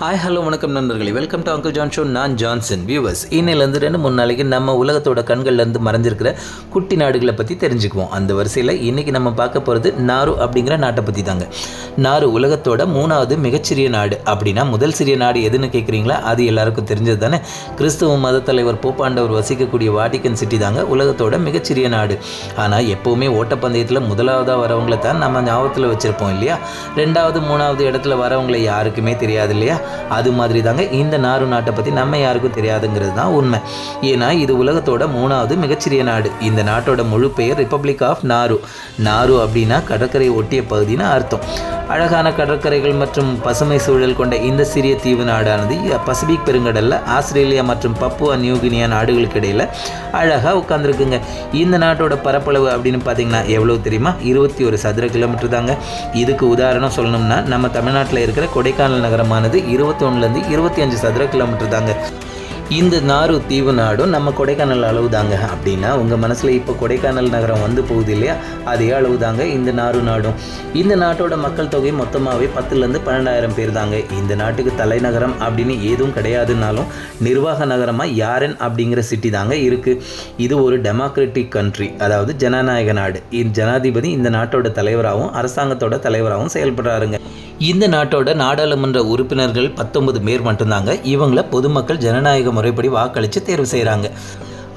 Hi hello வணக்கம் நண்பர்களே, welcome to uncle John show. நான் ஜான்சன். வியூவர்ஸ், இன்னிலேருந்து 2-3 நாளைக்கு நம்ம உலகத்தோட கண்கள்லேருந்து மறைஞ்சிருக்கிற குட்டி நாடுகளை பற்றி தெரிஞ்சுக்குவோம். அந்த வரிசையில் இன்றைக்கி நம்ம பார்க்க போகிறது நாரு அப்படிங்கிற நாட்டை பற்றி தாங்க. நாரு உலகத்தோட 3வது மிகச்சிறிய நாடு. அப்படின்னா முதல் சிறிய நாடு எதுன்னு கேட்குறீங்களா? அது எல்லாருக்கும் தெரிஞ்சது தானே. கிறிஸ்துவ மத தலைவர் போப்பாண்டவர் வசிக்கக்கூடிய வாட்டிக்கன் சிட்டி தாங்க உலகத்தோட மிகச்சிறிய நாடு. ஆனால் எப்போவுமே ஓட்டப்பந்தயத்தில் முதலாவதாக வரவங்களை தான் நம்ம ஞாபகத்தில் வச்சுருப்போம் இல்லையா? 2வது 3வது இடத்துல வரவங்களை யாருக்குமே தெரியாது இல்லையா? அது மாதிரி தாங்க இந்த நாரு நாட்டை பற்றி நம்ம யாருக்கும் தெரியாதுங்கிறது தான் உண்மை. ஏன்னா இது உலகத்தோட 3வது மிகச்சிறிய நாடு. இந்த நாட்டோட முழு பெயர் ரிப்பப்ளிக் ஆஃப் நாரு. நாரு அப்படின்னா கடற்கரை ஒட்டிய பகுதின்னு அர்த்தம். அழகான கடற்கரைகள் மற்றும் பசுமை சூழல் கொண்ட இந்த சிறிய தீவு நாடானது பசிபிக் பெருங்கடலில் ஆஸ்திரேலியா மற்றும் பப்புவா நியூகினியா நாடுகளுக்கு இடையில் அழகாக உட்காந்துருக்குங்க. இந்த நாட்டோட பரப்பளவு அப்படின்னு பார்த்தீங்கன்னா எவ்வளோ தெரியுமா? 21 சதுர கிலோமீட்டர் தாங்க. இதுக்கு உதாரணம் சொல்லணும்னா நம்ம தமிழ்நாட்டில் இருக்கிற கொடைக்கானல் நகரமானது 21லேருந்து 25 சதுர கிலோமீட்டர் தாங்க. இந்த நாரு தீவு நாடும் நம்ம கொடைக்கானல் அளவு தாங்க. அப்படின்னா உங்கள் மனசில் இப்போ கொடைக்கானல் நகரம் வந்து போகுது இல்லையா? அதே அளவு தாங்க இந்த நாரு நாடும். இந்த நாட்டோட மக்கள் தொகை மொத்தமாகவே 10,000-12,000 பேர் தாங்க. இந்த நாட்டுக்கு தலைநகரம் அப்படின்னு எதுவும் கிடையாதுனாலும் நிர்வாக நகரமாக யாரன் அப்படிங்கிற சிட்டி தாங்க இருக்குது. இது ஒரு டெமோக்ராட்டிக் கண்ட்ரி, அதாவது ஜனநாயக நாடு. ஜனாதிபதி இந்த நாட்டோட தலைவராகவும் அரசாங்கத்தோட தலைவராகவும் செயல்படுறாருங்க. இந்த நாட்டோட நாடாளுமன்ற உறுப்பினர்கள் 19 பேர் மட்டும்தாங்க. இவங்கள பொதுமக்கள் ஜனநாயக முறைப்படி வாக்களித்து தேர்வு செய்கிறாங்க.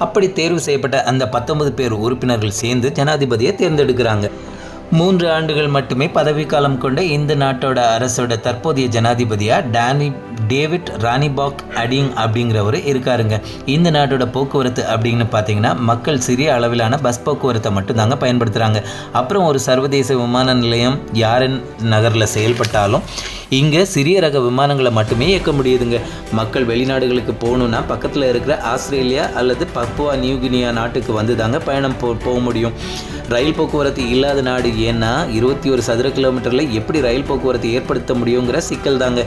அப்படி தேர்வு செய்யப்பட்ட அந்த 19 பேர் உறுப்பினர்கள் சேர்ந்து ஜனாதிபதியை தேர்ந்தெடுக்கிறாங்க. 3 ஆண்டுகள் மட்டுமே பதவிக்காலம் கொண்ட இந்த நாட்டோட அரசோட தற்போதைய ஜனாதிபதியாக டேவிட் ரானிபாக் அடிங் அப்படிங்கிறவர் இருக்காருங்க. இந்த நாட்டோட போக்குவரத்து அப்படின்னு பார்த்தீங்கன்னா மக்கள் சிறிய அளவிலான பஸ் போக்குவரத்தை மட்டும் தாங்க பயன்படுத்துகிறாங்க. அப்புறம் ஒரு சர்வதேச விமான நிலையம் யாரன் நகரில் செயல்பட்டாலும் இங்கே சிறிய ரக விமானங்களை மட்டுமே இயக்க முடியுதுங்க. மக்கள் வெளிநாடுகளுக்கு போகணுன்னா பக்கத்தில் இருக்கிற ஆஸ்திரேலியா அல்லது பப்புவா நியூகினியா நாட்டுக்கு வந்து தாங்க பயணம் போக முடியும். ரயில் போக்குவரத்து இல்லாத நாடு. ஏன்னா 21 சதுர கிலோமீட்டரில் எப்படி ரயில் போக்குவரத்து ஏற்படுத்த முடியுங்கிற சிக்கல் தாங்க.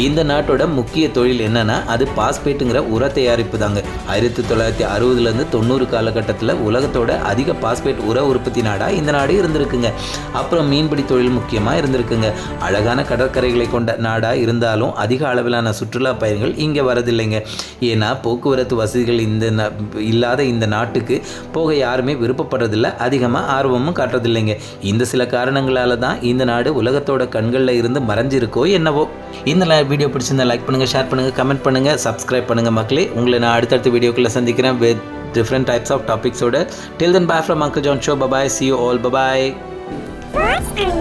இந்த நாட்டோட முக்கிய தொழில் என்னன்னா அது பாஸ்பேட்டுங்கிற உர தயாரிப்பு தாங்க. 1960லேருந்து 90 காலகட்டத்தில் உலகத்தோட அதிக பாஸ்பேட் உர உற்பத்தி நாடாக இந்த நாடு இருந்திருக்குங்க. அப்புறம் மீன்பிடி தொழில் முக்கியமாக இருந்திருக்குங்க. அழகான கடற்கரைகளை கொண்ட நாடாக இருந்தாலும் அதிக அளவிலான சுற்றுலா பயணிகள் இங்கே வரதில்லைங்க. ஏன்னா போக்குவரத்து வசதிகள் இல்லாத இந்த நாட்டுக்கு போக யாருமே விருப்பப்படுறதில்லை, அதிகமாக ஆர்வமும் காட்டுறதில்லைங்க. இந்த சில காரணங்களால தான் இந்த நாடு உலகத்தோட கண்களில் இருந்து மறைஞ்சிருக்கோ என்னவோ. இந்த வீடியோ பிடிச்சிருந்தா லைக் பண்ணுங்கள், ஷேர் பண்ணுங்கள், கமெண்ட் பண்ணுங்கள், சப்ஸ்கிரைப் பண்ணுங்கள் மக்களே. உங்களை நான் அடுத்தடுத்த வீடியோக்குள்ளே சந்திக்கிறேன் with different types of topics. Till then, bye from Uncle John Show. Bye bye. See you all. Bye bye.